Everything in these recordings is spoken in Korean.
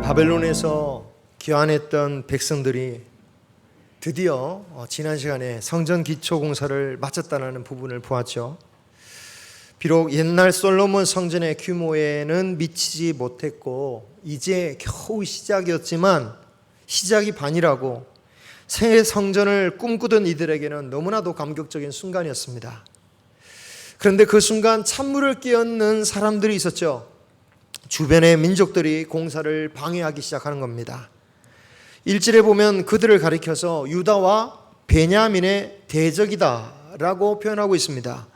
바벨론에서 귀환했던 백성들이 드디어 지난 시간에 성전 기초 공사를 마쳤다는 부분을 보았죠. 비록 옛날 솔로몬 성전의 규모에는 미치지 못했고 이제 겨우 시작이었지만 시작이 반이라고 새 성전을 꿈꾸던 이들에게는 너무나도 감격적인 순간이었습니다. 그런데 그 순간 찬물을 끼얹는 사람들이 있었죠. 주변의 민족들이 공사를 방해하기 시작하는 겁니다. 1절에 보면 그들을 가리켜서 유다와 베냐민의 대적이다 라고 표현하고 있습니다.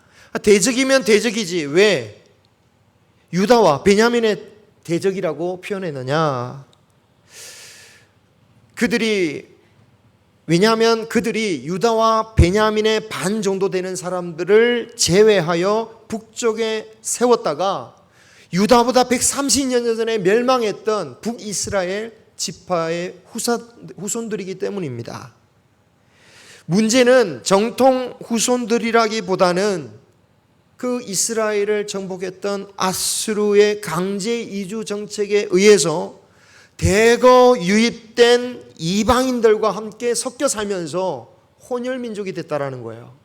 대적이면 대적이지 왜 유다와 베냐민의 대적이라고 표현했느냐? 왜냐하면 그들이 유다와 베냐민의 반 정도 되는 사람들을 제외하여 북쪽에 세웠다가 유다보다 130년 전에 멸망했던 북이스라엘 지파의 후손들이기 때문입니다. 문제는 정통 후손들이라기보다는 그 이스라엘을 정복했던 아수르의 강제 이주 정책에 의해서 대거 유입된 이방인들과 함께 섞여 살면서 혼혈민족이 됐다라는 거예요.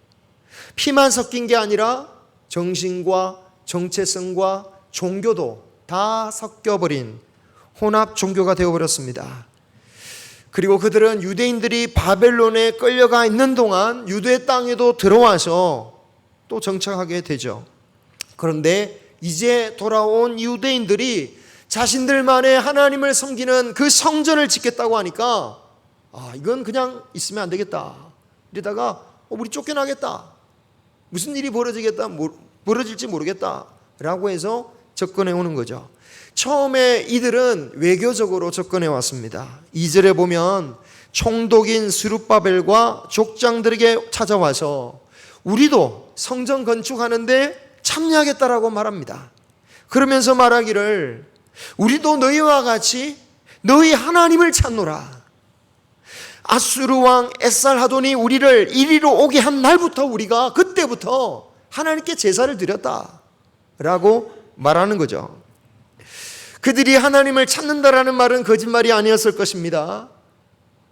피만 섞인 게 아니라 정신과 정체성과 종교도 다 섞여버린 혼합 종교가 되어버렸습니다. 그리고 그들은 유대인들이 바벨론에 끌려가 있는 동안 유대 땅에도 들어와서 또 정착하게 되죠. 그런데 이제 돌아온 유대인들이 자신들만의 하나님을 섬기는 그 성전을 짓겠다고 하니까 이건 그냥 있으면 안 되겠다. 이러다가 우리 쫓겨나겠다. 무슨 일이 벌어질지 모르겠다 라고 해서 접근해 오는 거죠. 처음에 이들은 외교적으로 접근해 왔습니다. 2절에 보면 총독인 스룹바벨과 족장들에게 찾아와서 우리도 성전 건축하는데 참여하겠다라고 말합니다. 그러면서 말하기를 우리도 너희와 같이 너희 하나님을 찾노라. 아수르 왕 에살하돈이 우리를 이리로 오게 한 날부터 우리가 그때부터 하나님께 제사를 드렸다라고 말하는 거죠. 그들이 하나님을 찾는다라는 말은 거짓말이 아니었을 것입니다.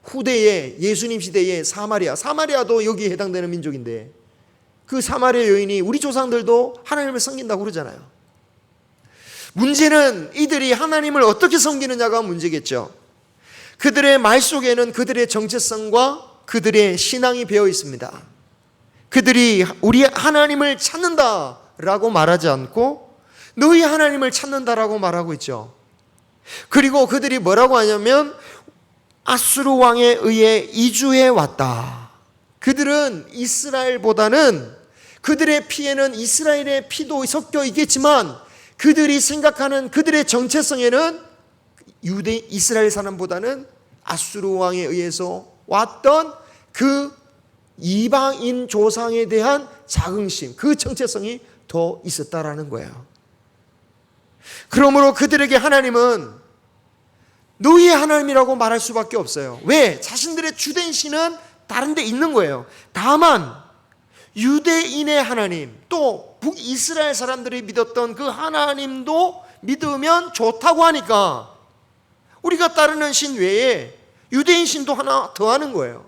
후대에 예수님 시대에 사마리아도 여기에 해당되는 민족인데 그 사마리아 여인이 우리 조상들도 하나님을 섬긴다고 그러잖아요. 문제는 이들이 하나님을 어떻게 섬기느냐가 문제겠죠. 그들의 말 속에는 그들의 정체성과 그들의 신앙이 배어 있습니다. 그들이 우리 하나님을 찾는다라고 말하지 않고 너희 하나님을 찾는다라고 말하고 있죠. 그리고 그들이 뭐라고 하냐면 아수르 왕에 의해 이주해 왔다. 그들은 이스라엘보다는 그들의 피에는 이스라엘의 피도 섞여 있겠지만 그들이 생각하는 그들의 정체성에는 이스라엘 사람보다는 아수르 왕에 의해서 왔던 그 이방인 조상에 대한 자긍심, 그 정체성이 더 있었다라는 거예요. 그러므로 그들에게 하나님은 너희의 하나님이라고 말할 수밖에 없어요. 왜? 자신들의 주된 신은 다른 데 있는 거예요. 다만 유대인의 하나님, 또 북이스라엘 사람들이 믿었던 그 하나님도 믿으면 좋다고 하니까 우리가 따르는 신 외에 유대인 신도 하나 더 하는 거예요.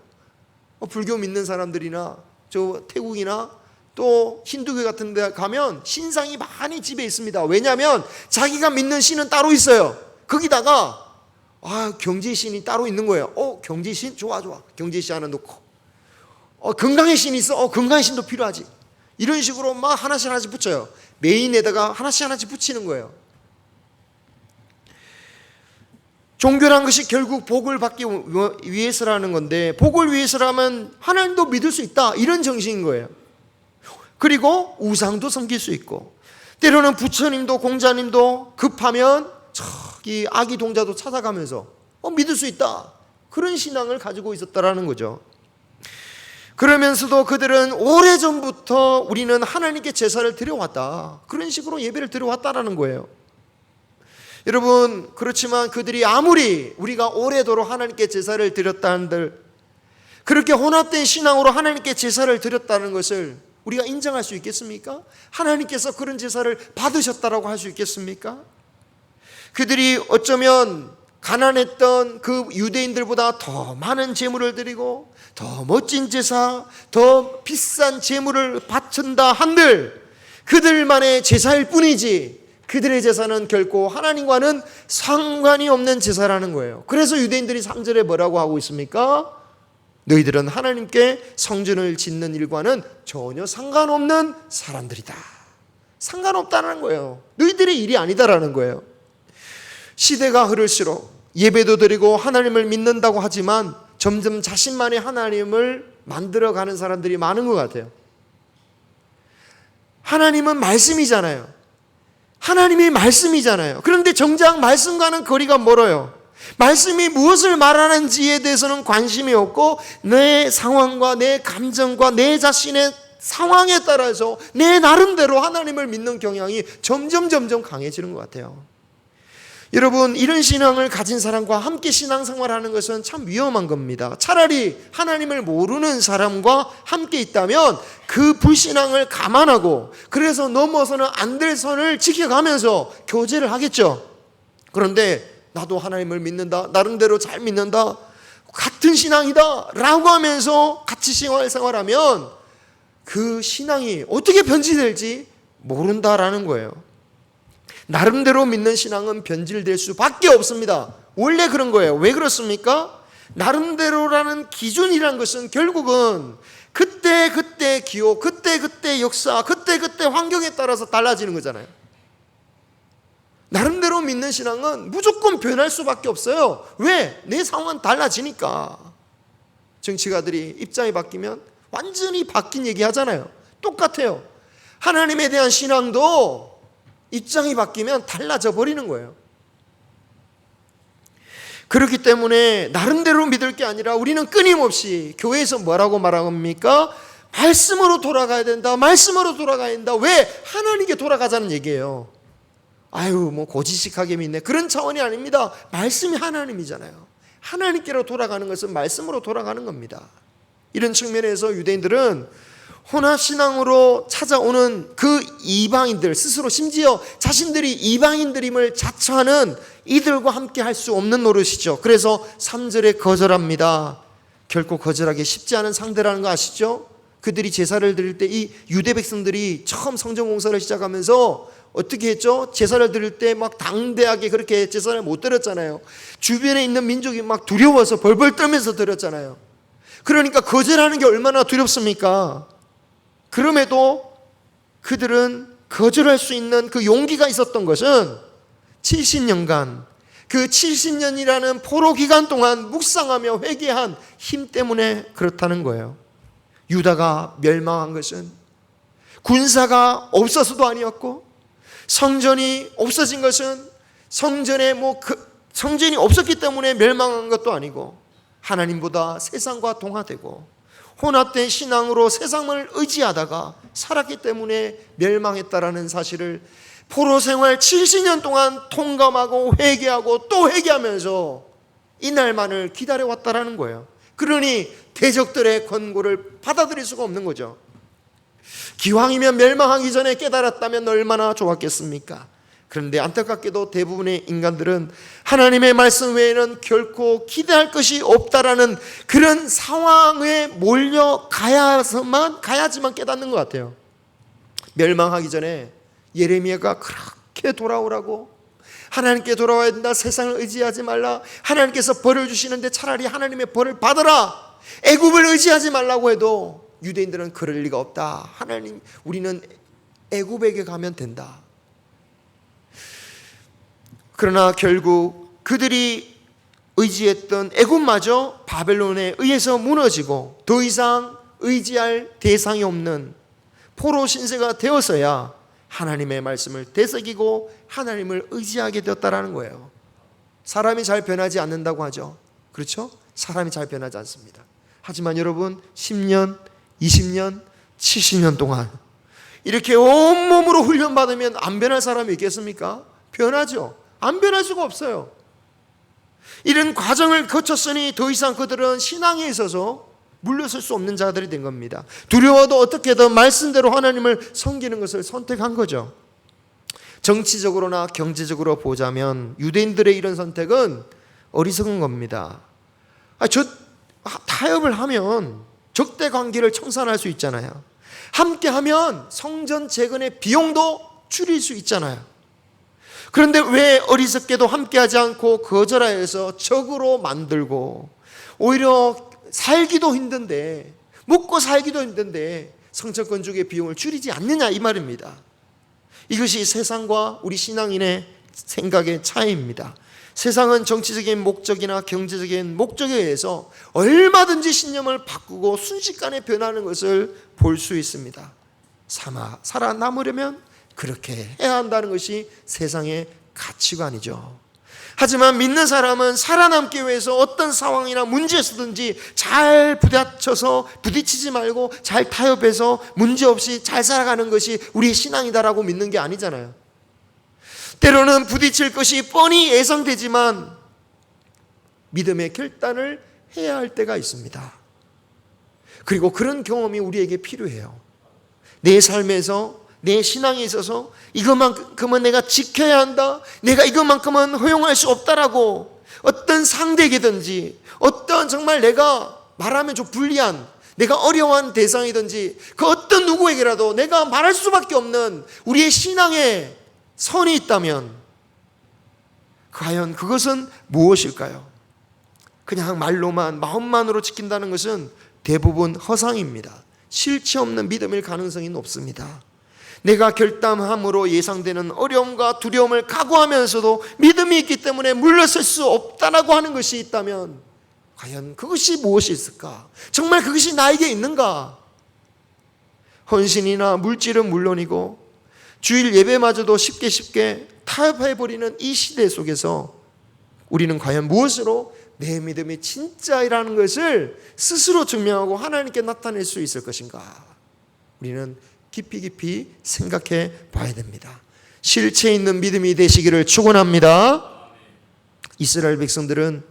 불교 믿는 사람들이나 저 태국이나 또 힌두교 같은 데 가면 신상이 많이 집에 있습니다. 왜냐하면 자기가 믿는 신은 따로 있어요. 거기다가 경제신이 따로 있는 거예요. 경제신? 좋아. 경제신 하나 놓고 건강의 신이 있어. 건강의 신도 필요하지. 이런 식으로 막 하나씩 붙여요. 메인에다가 하나씩 붙이는 거예요. 종교란 것이 결국 복을 받기 위해서라는 건데 복을 위해서라면 하나님도 믿을 수 있다. 이런 정신인 거예요. 그리고 우상도 섬길 수 있고 때로는 부처님도 공자님도 급하면 저기 아기 동자도 찾아가면서 믿을 수 있다. 그런 신앙을 가지고 있었다라는 거죠. 그러면서도 그들은 오래전부터 우리는 하나님께 제사를 드려왔다. 그런 식으로 예배를 드려왔다라는 거예요. 여러분, 그렇지만 그들이 아무리 우리가 오래도록 하나님께 제사를 드렸다 한들 그렇게 혼합된 신앙으로 하나님께 제사를 드렸다는 것을 우리가 인정할 수 있겠습니까? 하나님께서 그런 제사를 받으셨다라고 할 수 있겠습니까? 그들이 어쩌면 가난했던 그 유대인들보다 더 많은 제물을 드리고 더 멋진 제사, 더 비싼 제물을 바친다 한들 그들만의 제사일 뿐이지 그들의 제사는 결코 하나님과는 상관이 없는 제사라는 거예요. 그래서 유대인들이 3절에 뭐라고 하고 있습니까? 너희들은 하나님께 성전을 짓는 일과는 전혀 상관없는 사람들이다. 상관없다는 거예요. 너희들의 일이 아니다라는 거예요. 시대가 흐를수록 예배도 드리고 하나님을 믿는다고 하지만 점점 자신만의 하나님을 만들어가는 사람들이 많은 것 같아요. 하나님은 말씀이잖아요. 하나님이 말씀이잖아요. 그런데 정작 말씀과는 거리가 멀어요. 말씀이 무엇을 말하는지에 대해서는 관심이 없고 내 상황과 내 감정과 내 자신의 상황에 따라서 내 나름대로 하나님을 믿는 경향이 점점 강해지는 것 같아요. 여러분, 이런 신앙을 가진 사람과 함께 신앙생활하는 것은 참 위험한 겁니다. 차라리 하나님을 모르는 사람과 함께 있다면 그 불신앙을 감안하고 그래서 넘어서는 안 될 선을 지켜가면서 교제를 하겠죠. 그런데 나도 하나님을 믿는다, 나름대로 잘 믿는다, 같은 신앙이다 라고 하면서 같이 생활하면 그 신앙이 어떻게 변질될지 모른다라는 거예요. 나름대로 믿는 신앙은 변질될 수밖에 없습니다. 원래 그런 거예요. 왜 그렇습니까? 나름대로라는 기준이라는 것은 결국은 그때 기호, 그때 역사, 그때 환경에 따라서 달라지는 거잖아요. 나름대로 믿는 신앙은 무조건 변할 수밖에 없어요. 왜? 내 상황은 달라지니까. 정치가들이 입장이 바뀌면 완전히 바뀐 얘기 하잖아요. 똑같아요. 하나님에 대한 신앙도 입장이 바뀌면 달라져 버리는 거예요. 그렇기 때문에 나름대로 믿을 게 아니라 우리는 끊임없이 교회에서 뭐라고 말합니까? 말씀으로 돌아가야 된다. 말씀으로 돌아가야 된다. 왜? 하나님께 돌아가자는 얘기예요. 아유, 뭐 고지식하게 믿네. 그런 차원이 아닙니다. 말씀이 하나님이잖아요. 하나님께로 돌아가는 것은 말씀으로 돌아가는 겁니다. 이런 측면에서 유대인들은 혼합신앙으로 찾아오는 그 이방인들, 스스로 심지어 자신들이 이방인들임을 자처하는 이들과 함께 할 수 없는 노릇이죠. 그래서 3절에 거절합니다. 결코 거절하기 쉽지 않은 상대라는 거 아시죠? 그들이 제사를 드릴 때 이 유대 백성들이 처음 성전 공사를 시작하면서 어떻게 했죠? 제사를 드릴 때 막 당대하게 그렇게 제사를 못 드렸잖아요. 주변에 있는 민족이 막 두려워서 벌벌 떨면서 드렸잖아요. 그러니까 거절하는 게 얼마나 두렵습니까? 그럼에도 그들은 거절할 수 있는 그 용기가 있었던 것은 70년간 그 70년이라는 포로 기간 동안 묵상하며 회개한 힘 때문에 그렇다는 거예요. 유다가 멸망한 것은 군사가 없어서도 아니었고 성전이 없어진 것은 성전이 없었기 때문에 멸망한 것도 아니고 하나님보다 세상과 동화되고 혼합된 신앙으로 세상을 의지하다가 살았기 때문에 멸망했다라는 사실을 포로 생활 70년 동안 통감하고 회개하고 또 회개하면서 이날만을 기다려왔다라는 거예요. 그러니 대적들의 권고를 받아들일 수가 없는 거죠. 기왕이면 멸망하기 전에 깨달았다면 얼마나 좋았겠습니까? 그런데 안타깝게도 대부분의 인간들은 하나님의 말씀 외에는 결코 기대할 것이 없다라는 그런 상황에 몰려가야지만 깨닫는 것 같아요. 멸망하기 전에 예레미야가 그렇게 돌아오라고, 하나님께 돌아와야 된다, 세상을 의지하지 말라, 하나님께서 벌을 주시는데 차라리 하나님의 벌을 받아라, 애굽을 의지하지 말라고 해도 유대인들은 그럴 리가 없다. 하나님, 우리는 애굽에게 가면 된다. 그러나 결국 그들이 의지했던 애굽마저 바벨론에 의해서 무너지고 더 이상 의지할 대상이 없는 포로 신세가 되어서야 하나님의 말씀을 되새기고 하나님을 의지하게 되었다라는 거예요. 사람이 잘 변하지 않는다고 하죠. 그렇죠? 사람이 잘 변하지 않습니다. 하지만 여러분 10년, 20년, 70년 동안 이렇게 온몸으로 훈련받으면 안 변할 사람이 있겠습니까? 변하죠. 안 변할 수가 없어요. 이런 과정을 거쳤으니 더 이상 그들은 신앙에 있어서 물러설 수 없는 자들이 된 겁니다. 두려워도 어떻게든 말씀대로 하나님을 섬기는 것을 선택한 거죠. 정치적으로나 경제적으로 보자면 유대인들의 이런 선택은 어리석은 겁니다. 타협을 하면 적대 관계를 청산할 수 있잖아요. 함께하면 성전 재건의 비용도 줄일 수 있잖아요. 그런데 왜 어리석게도 함께하지 않고 거절하여서 적으로 만들고 오히려 살기도 힘든데, 먹고 살기도 힘든데 성전 건축의 비용을 줄이지 않느냐, 이 말입니다. 이것이 세상과 우리 신앙인의 생각의 차이입니다. 세상은 정치적인 목적이나 경제적인 목적에 의해서 얼마든지 신념을 바꾸고 순식간에 변하는 것을 볼 수 있습니다. 살아남으려면 그렇게 해야 한다는 것이 세상의 가치관이죠. 하지만 믿는 사람은 살아남기 위해서 어떤 상황이나 문제에서든지 잘 부딪히지 말고 잘 타협해서 문제없이 잘 살아가는 것이 우리의 신앙이다라고 믿는 게 아니잖아요. 때로는 부딪힐 것이 뻔히 예상되지만 믿음의 결단을 해야 할 때가 있습니다. 그리고 그런 경험이 우리에게 필요해요. 내 삶에서, 내 신앙에 있어서 이것만큼은 내가 지켜야 한다, 내가 이것만큼은 허용할 수 없다라고 어떤 상대에게든지, 어떤 정말 내가 말하면 좀 불리한, 내가 어려워한 대상이든지 그 어떤 누구에게라도 내가 말할 수밖에 없는 우리의 신앙의 선이 있다면 과연 그것은 무엇일까요? 그냥 말로만, 마음만으로 지킨다는 것은 대부분 허상입니다. 실체 없는 믿음일 가능성이 높습니다. 내가 결단함으로 예상되는 어려움과 두려움을 각오하면서도 믿음이 있기 때문에 물러설 수 없다라고 하는 것이 있다면 과연 그것이 무엇이 있을까? 정말 그것이 나에게 있는가? 헌신이나 물질은 물론이고 주일 예배마저도 쉽게 타협해버리는 이 시대 속에서 우리는 과연 무엇으로 내 믿음이 진짜이라는 것을 스스로 증명하고 하나님께 나타낼 수 있을 것인가? 우리는 깊이 생각해 봐야 됩니다. 실체 있는 믿음이 되시기를 축원합니다. 이스라엘 백성들은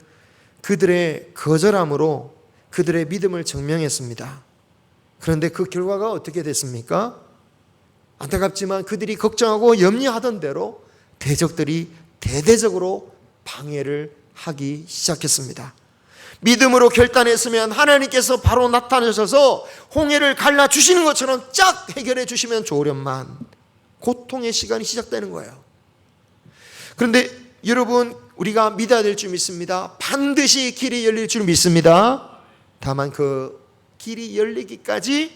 그들의 거절함으로 그들의 믿음을 증명했습니다. 그런데 그 결과가 어떻게 됐습니까? 안타깝지만 그들이 걱정하고 염려하던 대로 대적들이 대대적으로 방해를 하기 시작했습니다. 믿음으로 결단했으면 하나님께서 바로 나타나셔서 홍해를 갈라주시는 것처럼 쫙 해결해 주시면 좋으련만 고통의 시간이 시작되는 거예요. 그런데 여러분, 우리가 믿어야 될 줄 믿습니다. 반드시 길이 열릴 줄 믿습니다. 다만 그 길이 열리기까지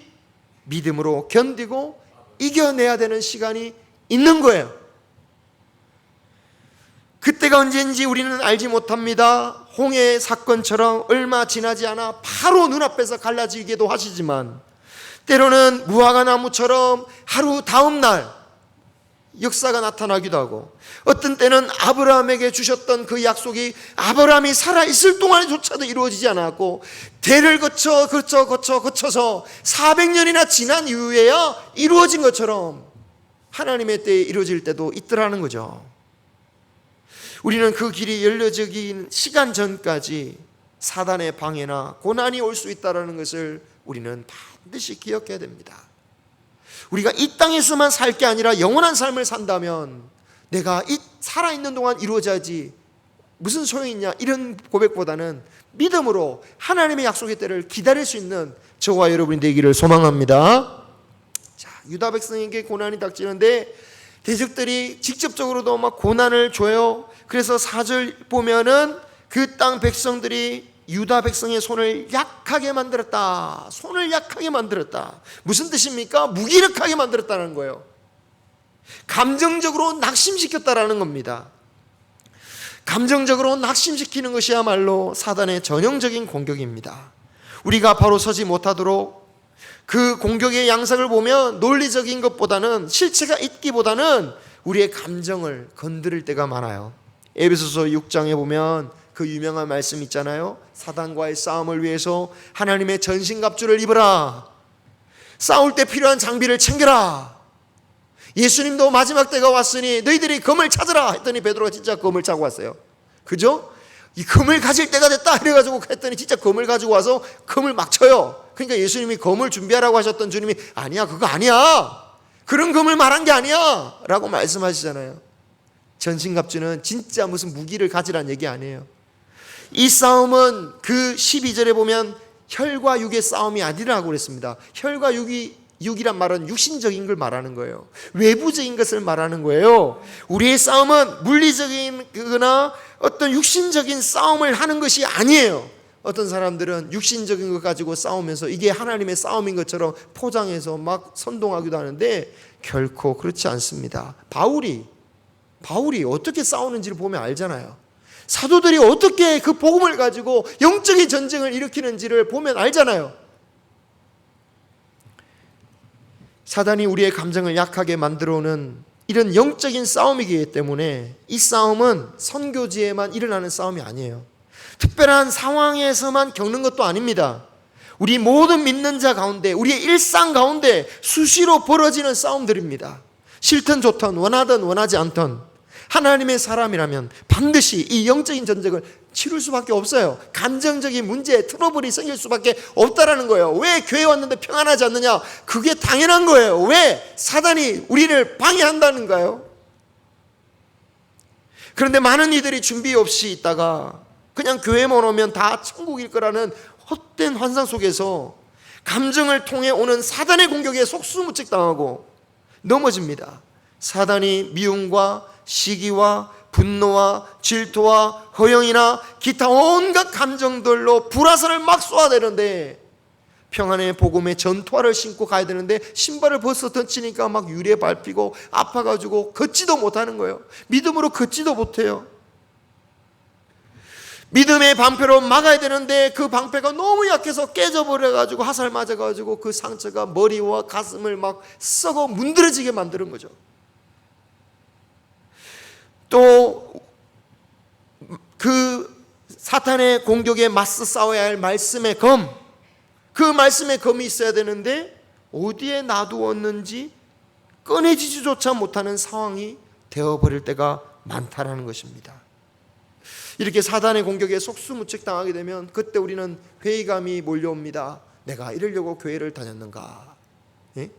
믿음으로 견디고 이겨내야 되는 시간이 있는 거예요. 그때가 언제인지 우리는 알지 못합니다. 홍해 사건처럼 얼마 지나지 않아 바로 눈앞에서 갈라지기도 하시지만 때로는 무화과 나무처럼 하루 다음 날 역사가 나타나기도 하고, 어떤 때는 아브라함에게 주셨던 그 약속이 아브라함이 살아있을 동안조차도 이루어지지 않았고 대를 거쳐서 400년이나 지난 이후에야 이루어진 것처럼 하나님의 때에 이루어질 때도 있더라는 거죠. 우리는 그 길이 열려지기 시간 전까지 사단의 방해나 고난이 올 수 있다는 것을 우리는 반드시 기억해야 됩니다. 우리가 이 땅에서만 살 게 아니라 영원한 삶을 산다면 내가 살아있는 동안 이루어져야지 무슨 소용이 있냐, 이런 고백보다는 믿음으로 하나님의 약속의 때를 기다릴 수 있는 저와 여러분이 되기를 소망합니다. 자, 유다 백성에게 고난이 닥치는데 대적들이 직접적으로도 막 고난을 줘요. 그래서 4절 보면은 그 땅 백성들이 유다 백성의 손을 약하게 만들었다. 손을 약하게 만들었다. 무슨 뜻입니까? 무기력하게 만들었다는 거예요. 감정적으로 낙심시켰다라는 겁니다. 감정적으로 낙심시키는 것이야말로 사단의 전형적인 공격입니다. 우리가 바로 서지 못하도록 그 공격의 양상을 보면 논리적인 것보다는, 실체가 있기보다는 우리의 감정을 건드릴 때가 많아요. 에베소서 6장에 보면 그 유명한 말씀 있잖아요. 사단과의 싸움을 위해서 하나님의 전신갑주를 입어라. 싸울 때 필요한 장비를 챙겨라. 예수님도 마지막 때가 왔으니 너희들이 검을 찾으라 했더니 베드로가 진짜 검을 차고 왔어요. 그죠? 이 검을 가질 때가 됐다 이래가지고 했더니 진짜 검을 가지고 와서 검을 막 쳐요. 그러니까 예수님이 검을 준비하라고 하셨던 주님이 아니야, 그거 아니야, 그런 검을 말한 게 아니야 라고 말씀하시잖아요. 전신갑주는 진짜 무슨 무기를 가지란 얘기 아니에요. 이 싸움은 그 12절에 보면 혈과 육의 싸움이 아니라고 그랬습니다. 혈과 육이란 말은 육신적인 걸 말하는 거예요. 외부적인 것을 말하는 거예요. 우리의 싸움은 물리적인 거나 어떤 육신적인 싸움을 하는 것이 아니에요. 어떤 사람들은 육신적인 것 가지고 싸우면서 이게 하나님의 싸움인 것처럼 포장해서 막 선동하기도 하는데 결코 그렇지 않습니다. 바울이 어떻게 싸우는지를 보면 알잖아요. 사도들이 어떻게 그 복음을 가지고 영적인 전쟁을 일으키는지를 보면 알잖아요. 사단이 우리의 감정을 약하게 만들어오는 이런 영적인 싸움이기 때문에 이 싸움은 선교지에만 일어나는 싸움이 아니에요. 특별한 상황에서만 겪는 것도 아닙니다. 우리 모든 믿는 자 가운데, 우리의 일상 가운데 수시로 벌어지는 싸움들입니다. 싫든 좋든 원하든 원하지 않든 하나님의 사람이라면 반드시 이 영적인 전쟁을 치룰 수밖에 없어요. 감정적인 문제, 트러블이 생길 수밖에 없다라는 거예요. 왜 교회 왔는데 평안하지 않느냐? 그게 당연한 거예요. 왜? 사단이 우리를 방해한다는가요? 그런데 많은 이들이 준비 없이 있다가 그냥 교회만 오면 다 천국일 거라는 헛된 환상 속에서 감정을 통해 오는 사단의 공격에 속수무책당하고 넘어집니다. 사단이 미움과 시기와 분노와 질투와 허영이나 기타 온갖 감정들로 불화살을 막 쏘아대는데 평안의 복음의 전투화를 신고 가야 되는데 신발을 벗어 던지니까 막 유리에 밟히고 아파가지고 걷지도 못하는 거예요. 믿음으로 걷지도 못해요. 믿음의 방패로 막아야 되는데 그 방패가 너무 약해서 깨져버려가지고 화살 맞아가지고 그 상처가 머리와 가슴을 막 썩어 문드러지게 만드는 거죠. 또 그 사탄의 공격에 맞서 싸워야 할 말씀의 검, 그 말씀의 검이 있어야 되는데 어디에 놔두었는지 꺼내지지조차 못하는 상황이 되어버릴 때가 많다라는 것입니다. 이렇게 사단의 공격에 속수무책당하게 되면 그때 우리는 회의감이 몰려옵니다. 내가 이러려고 교회를 다녔는가? 예?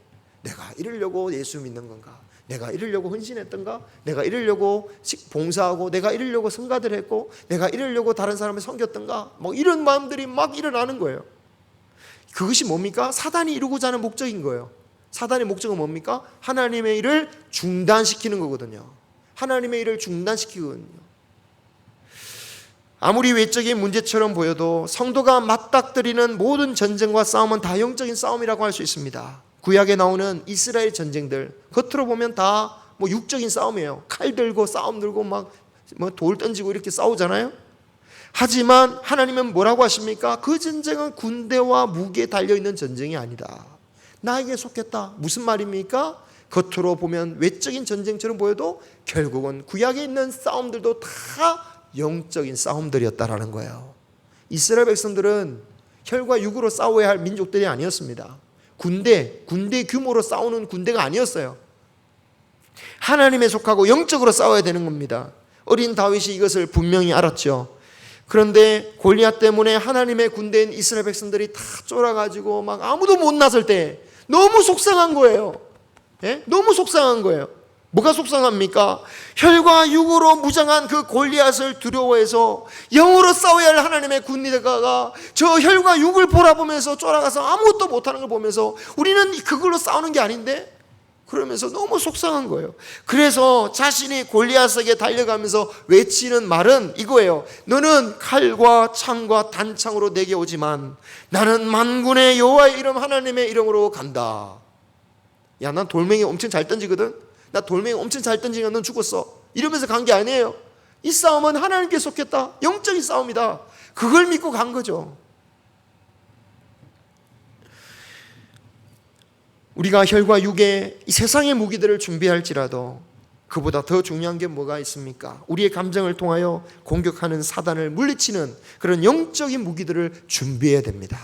내가 이러려고 예수 믿는 건가? 내가 이러려고 헌신했던가? 내가 이러려고 봉사하고 내가 이러려고 성가들 했고 내가 이러려고 다른 사람을 섬겼던가? 뭐 이런 마음들이 막 일어나는 거예요. 그것이 뭡니까? 사단이 이루고자 하는 목적인 거예요. 사단의 목적은 뭡니까? 하나님의 일을 중단시키는 거거든요. 하나님의 일을 중단시키거든요. 아무리 외적인 문제처럼 보여도 성도가 맞닥뜨리는 모든 전쟁과 싸움은 다 영적인 싸움이라고 할 수 있습니다. 구약에 나오는 이스라엘 전쟁들 겉으로 보면 다 뭐 육적인 싸움이에요. 칼 들고 싸움 들고 막 뭐 돌 던지고 이렇게 싸우잖아요. 하지만 하나님은 뭐라고 하십니까? 그 전쟁은 군대와 무기에 달려있는 전쟁이 아니다. 나에게 속했다. 무슨 말입니까? 겉으로 보면 외적인 전쟁처럼 보여도 결국은 구약에 있는 싸움들도 다 영적인 싸움들이었다라는 거예요. 이스라엘 백성들은 혈과 육으로 싸워야 할 민족들이 아니었습니다. 군대 규모로 싸우는 군대가 아니었어요. 하나님에 속하고 영적으로 싸워야 되는 겁니다. 어린 다윗이 이것을 분명히 알았죠. 그런데 골리앗 때문에 하나님의 군대인 이스라엘 백성들이 다 쫄아가지고 막 아무도 못 나설 때 너무 속상한 거예요. 예? 너무 속상한 거예요. 뭐가 속상합니까? 혈과 육으로 무장한 그 골리앗을 두려워해서 영으로 싸워야 할 하나님의 군대가 저 혈과 육을 보라보면서 쫄아가서 아무것도 못하는 걸 보면서 우리는 그걸로 싸우는 게 아닌데? 그러면서 너무 속상한 거예요. 그래서 자신이 골리앗에게 달려가면서 외치는 말은 이거예요. 너는 칼과 창과 단창으로 내게 오지만 나는 만군의 여호와의 이름 하나님의 이름으로 간다. 야, 난 돌멩이 엄청 잘 던지거든. 나 돌멩이 엄청 잘 던지면 넌 죽었어. 이러면서 간 게 아니에요. 이 싸움은 하나님께 속했다. 영적인 싸움이다. 그걸 믿고 간 거죠. 우리가 혈과 육의 이 세상의 무기들을 준비할지라도 그보다 더 중요한 게 뭐가 있습니까? 우리의 감정을 통하여 공격하는 사단을 물리치는 그런 영적인 무기들을 준비해야 됩니다.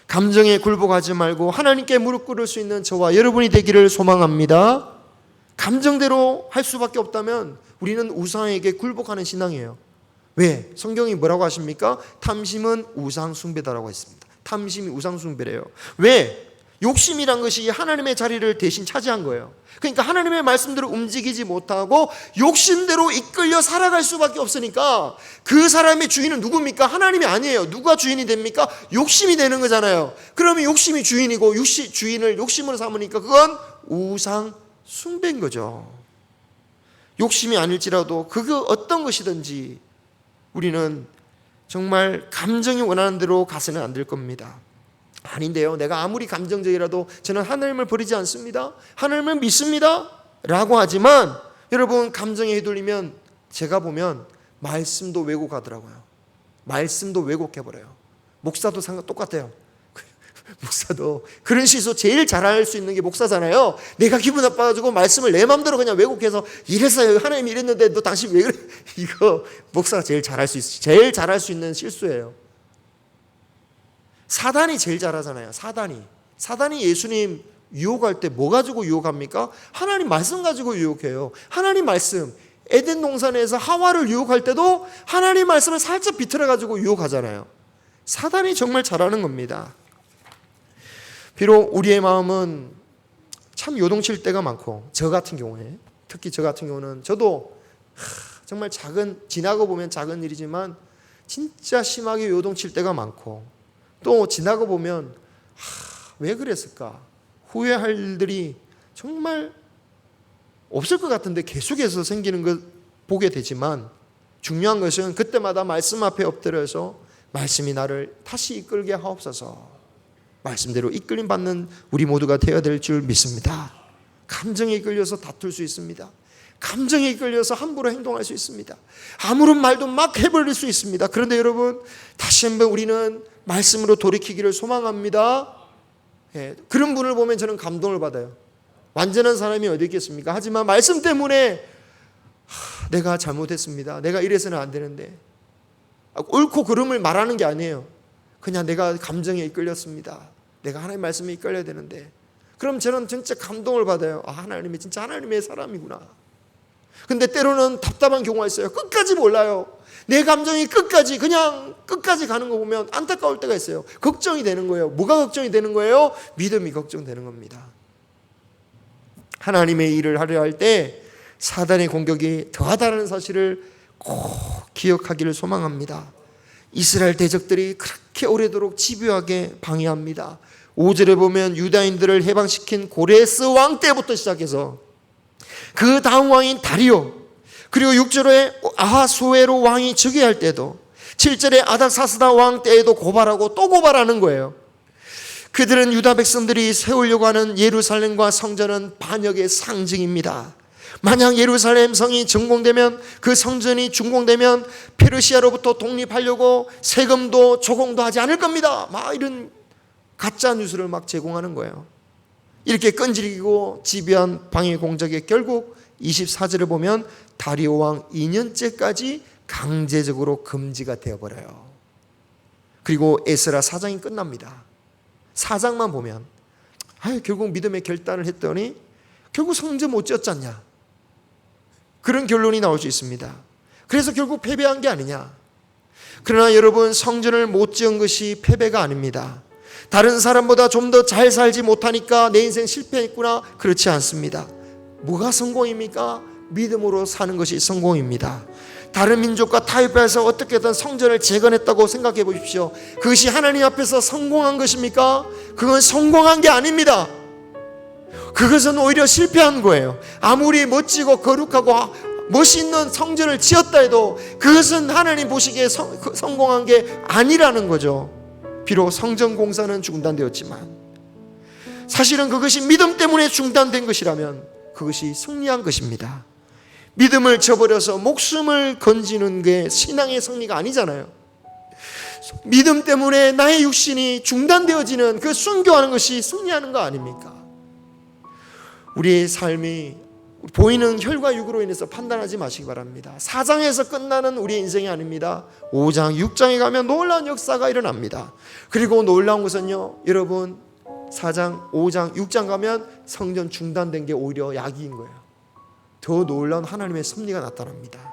감정에 굴복하지 말고 하나님께 무릎 꿇을 수 있는 저와 여러분이 되기를 소망합니다. 감정대로 할 수밖에 없다면 우리는 우상에게 굴복하는 신앙이에요. 왜? 성경이 뭐라고 하십니까? 탐심은 우상 숭배다라고 했습니다. 탐심이 우상 숭배래요. 왜? 욕심이란 것이 하나님의 자리를 대신 차지한 거예요. 그러니까 하나님의 말씀대로 움직이지 못하고 욕심대로 이끌려 살아갈 수밖에 없으니까 그 사람의 주인은 누굽니까? 하나님이 아니에요. 누가 주인이 됩니까? 욕심이 되는 거잖아요. 그러면 욕심이 주인이고 주인을 욕심으로 삼으니까 그건 우상 숭배인 거죠. 욕심이 아닐지라도 그거 어떤 것이든지 우리는 정말 감정이 원하는 대로 가서는 안 될 겁니다. 아닌데요, 내가 아무리 감정적이라도 저는 하나님을 버리지 않습니다, 하나님을 믿습니다 라고 하지만 여러분, 감정에 휘둘리면 제가 보면 말씀도 왜곡하더라고요. 말씀도 왜곡해버려요. 목사도 똑같아요. 목사도 그런 실수 제일 잘할 수 있는 게 목사잖아요. 내가 기분 나빠가지고 말씀을 내 마음대로 그냥 왜곡해서 이랬어요, 하나님이 이랬는데 너 당신 왜 그래, 이거 목사가 제일 잘할 수 있는 실수예요. 사단이 제일 잘하잖아요. 사단이 예수님 유혹할 때 뭐 가지고 유혹합니까? 하나님 말씀 가지고 유혹해요. 하나님 말씀, 에덴 동산에서 하와를 유혹할 때도 하나님 말씀을 살짝 비틀어 가지고 유혹하잖아요. 사단이 정말 잘하는 겁니다. 비록 우리의 마음은 참 요동칠 때가 많고, 저 같은 경우에 특히 저 같은 경우는 저도 정말 지나고 보면 작은 일이지만 진짜 심하게 요동칠 때가 많고, 또 지나고 보면 왜 그랬을까 후회할 일들이 정말 없을 것 같은데 계속해서 생기는 것 보게 되지만, 중요한 것은 그때마다 말씀 앞에 엎드려서 말씀이 나를 다시 이끌게 하옵소서, 말씀대로 이끌림 받는 우리 모두가 되어야 될 줄 믿습니다. 감정에 이끌려서 다툴 수 있습니다. 감정에 이끌려서 함부로 행동할 수 있습니다. 아무런 말도 막 해버릴 수 있습니다. 그런데 여러분, 다시 한번 우리는 말씀으로 돌이키기를 소망합니다. 그런 분을 보면 저는 감동을 받아요. 완전한 사람이 어디 있겠습니까? 하지만 말씀 때문에 내가 잘못했습니다, 내가 이래서는 안 되는데, 옳고 그름을 말하는 게 아니에요. 그냥 내가 감정에 이끌렸습니다, 내가 하나님의 말씀에 이끌려야 되는데, 그럼 저는 진짜 감동을 받아요. 하나님이 진짜 하나님의 사람이구나. 근데 때로는 답답한 경우가 있어요. 끝까지 몰라요. 내 감정이 끝까지 가는 거 보면 안타까울 때가 있어요. 걱정이 되는 거예요. 뭐가 걱정이 되는 거예요? 믿음이 걱정되는 겁니다. 하나님의 일을 하려 할 때 사단의 공격이 더하다는 사실을 꼭 기억하기를 소망합니다. 이스라엘 대적들이 그렇게 오래도록 집요하게 방해합니다. 5절에 보면 유다인들을 해방시킨 고레스 왕 때부터 시작해서 그 다음 왕인 다리오, 그리고 6절에 아하수에로 왕이 즉위할 때도, 7절에 아닥사스다 왕 때에도 고발하고 또 고발하는 거예요. 그들은 유다 백성들이 세우려고 하는 예루살렘과 성전은 반역의 상징입니다. 만약 예루살렘 성이 전공되면, 그 성전이 준공되면 페르시아로부터 독립하려고 세금도 조공도 하지 않을 겁니다, 막 이런 가짜 뉴스를 막 제공하는 거예요. 이렇게 끈질기고 집요한 방해 공작에 결국 24절을 보면 다리오 왕 2년째까지 강제적으로 금지가 되어버려요. 그리고 에스라 4장이 끝납니다. 4장만 보면 결국 믿음의 결단을 했더니 결국 성전 못 지었지 않냐, 그런 결론이 나올 수 있습니다. 그래서 결국 패배한 게 아니냐. 그러나 여러분, 성전을 못 지은 것이 패배가 아닙니다. 다른 사람보다 좀 더 잘 살지 못하니까 내 인생 실패했구나, 그렇지 않습니다. 뭐가 성공입니까? 믿음으로 사는 것이 성공입니다. 다른 민족과 타협해서 어떻게든 성전을 재건했다고 생각해 보십시오. 그것이 하나님 앞에서 성공한 것입니까? 그건 성공한 게 아닙니다. 그것은 오히려 실패한 거예요. 아무리 멋지고 거룩하고 멋있는 성전을 지었다 해도 그것은 하나님 보시기에 성공한 게 아니라는 거죠. 비록 성전 공사는 중단되었지만 사실은 그것이 믿음 때문에 중단된 것이라면 그것이 승리한 것입니다. 믿음을 저버려서 목숨을 건지는 게 신앙의 승리가 아니잖아요. 믿음 때문에 나의 육신이 중단되어지는 그 순교하는 것이 승리하는 거 아닙니까? 우리의 삶이 보이는 혈과 육으로 인해서 판단하지 마시기 바랍니다. 4장에서 끝나는 우리의 인생이 아닙니다. 5장, 6장에 가면 놀라운 역사가 일어납니다. 그리고 놀라운 것은요, 여러분, 4장, 5장, 6장 가면 성전 중단된 게 오히려 약인 거예요. 더 놀라운 하나님의 섭리가 나타납니다.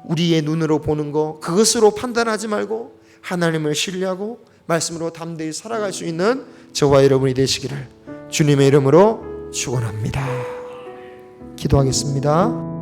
우리의 눈으로 보는 거, 그것으로 판단하지 말고 하나님을 신뢰하고 말씀으로 담대히 살아갈 수 있는 저와 여러분이 되시기를 주님의 이름으로 축원합니다. 기도하겠습니다.